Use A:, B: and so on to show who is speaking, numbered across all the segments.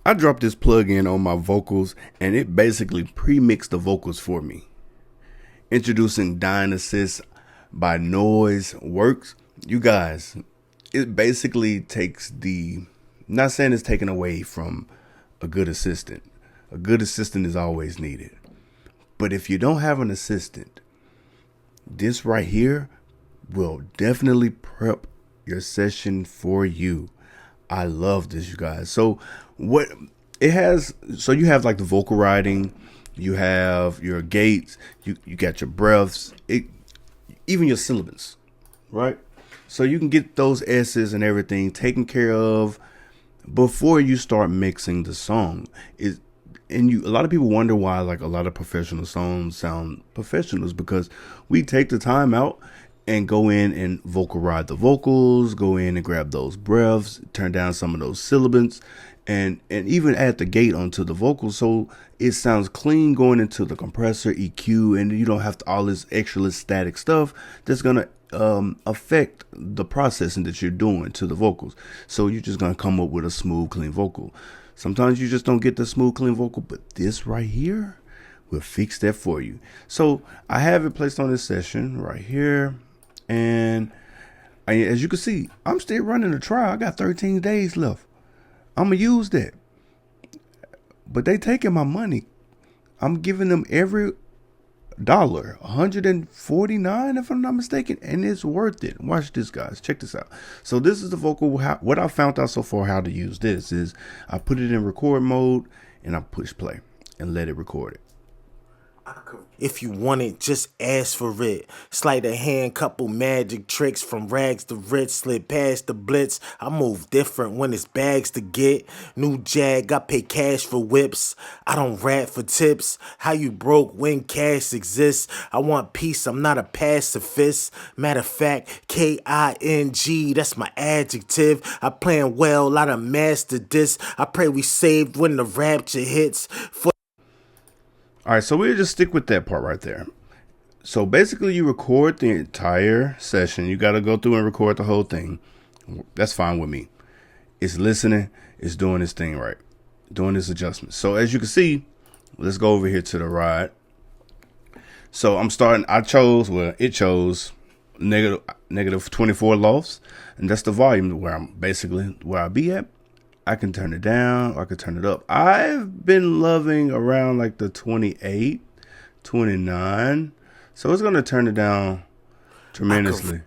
A: I dropped this plug-in on my vocals and it basically pre-mixed the vocals for me. Introducing DynAssist by Noise Works. You guys, it basically takes not saying it's taken away from a good assistant. A good assistant is always needed. But if you don't have an assistant, this right here will definitely prep your session for you. I love this, you guys. So what it has, so you have like the vocal writing, you have your gates, you got your breaths, even your syllables, right? So you can get those S's and everything taken care of before you start mixing the song. A lot of people wonder why like a lot of professional songs sound professionals, because we take the time out and go in and vocal ride the vocals, go in and grab those breaths, turn down some of those syllables, and even add the gate onto the vocals so it sounds clean going into the compressor, EQ, and you don't have all this extra static stuff that's gonna affect the processing that you're doing to the vocals. So you're just gonna come up with a smooth, clean vocal. Sometimes you just don't get the smooth, clean vocal, but this right here will fix that for you. So I have it placed on this session right here. And as you can see, I'm still running the trial. I got 13 days left. I'm going to use that. But they taking my money. I'm giving them every dollar, 149 if I'm not mistaken, and it's worth it. Watch this, guys. Check this out. So this is the vocal. What I found out so far how to use this is I put it in record mode and I push play and let it record it.
B: If you want it, just ask for it. Sleight of hand, couple magic tricks from rags to rich, slid past the blitz. I move different when it's bags to get. New jag, I pay cash for whips. I don't rap for tips. How you broke when cash exists? I want peace, I'm not a pacifist. Matter of fact, King, that's my adjective. I plan well, I done mastered this. I pray we saved when the rapture hits.
A: All right, so we'll just stick with that part right there. So basically you record the entire session. You got to go through and record the whole thing. That's fine with me. It's listening. It's doing its thing right. Doing its adjustments. So as you can see, let's go over here to the right. So I'm starting, it chose negative 24 lofts. And that's the volume where I be at. I can turn it down or I can turn it up. I've been loving around like the 28, 29. So it's going to turn it down tremendously,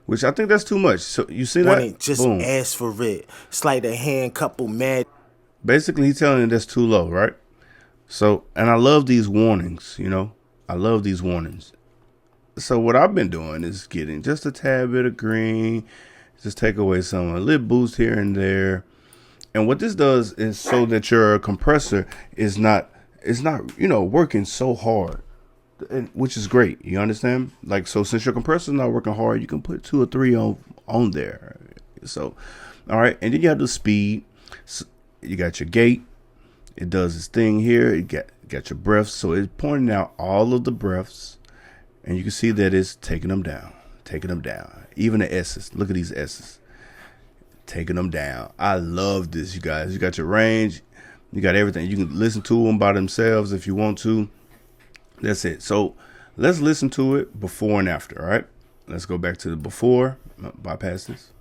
A: which I think that's too much. So you see that?
B: Just
A: boom.
B: Ask for it. Sleight of hand, couple mad.
A: Basically, he's telling you that's too low, right? So, and I love these warnings, I love these warnings. So what I've been doing is getting just a tad bit of green, just take away some, a little boost here and there. And what this does is so that your compressor is not working so hard, which is great. You understand? Like, so since your compressor is not working hard, you can put 2 or 3 on there. So, all right. And then you have the speed. So you got your gate. It does its thing here. You got your breaths. So it's pointing out all of the breaths. And you can see that it's taking them down. Even the S's. Look at these S's. Taking them down. I love this, you guys. You got your range, you got everything. You can listen to them by themselves if you want to. That's it. So let's listen to it before and after. All right, let's go back to the before. Bypass this.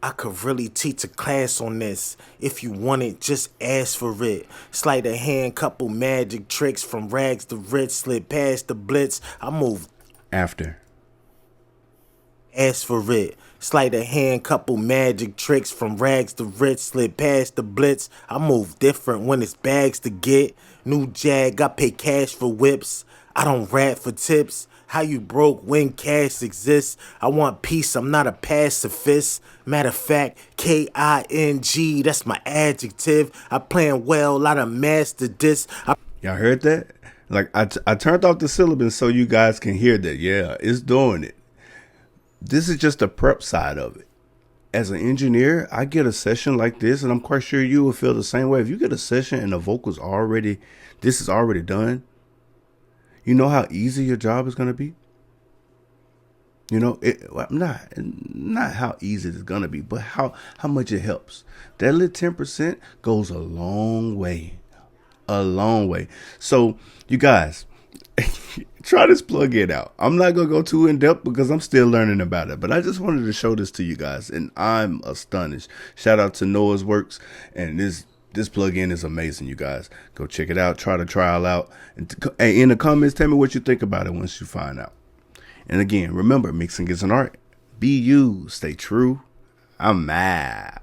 B: I could really teach a class on this. If you want it, just ask for it. Sleight of hand, couple magic tricks from rags to rich, slid past the blitz. I move
A: after.
B: Ask for it. Sleight of hand, couple magic tricks from rags to rich, slid past the blitz. I move different when it's bags to get. New jag, I pay cash for whips. I don't rap for tips. How you broke when cash exists? I want peace, I'm not a pacifist. Matter of fact, King, that's my adjective. I plan well, I done mastered this.
A: Y'all heard that? Like, I turned off the syllabus so you guys can hear that. Yeah, it's doing it. This is just the prep side of it. As an engineer, I get a session like this, and I'm quite sure you will feel the same way. If you get a session and the vocals this is already done, you know how easy your job is going to be? You know, not how easy it's gonna be, but how much it helps. That little 10% goes a long way, a long way. So you guys, try this plugin out. I'm not gonna go too in depth because I'm still learning about it, but I just wanted to show this to you guys, and I'm astonished. Shout out to Noah's Works, and this plugin is amazing. You guys go check it out. Try the trial out, and in the comments, tell me what you think about it once you find out. And again, remember, mixing is an art. Be you. Stay true. I'm mad.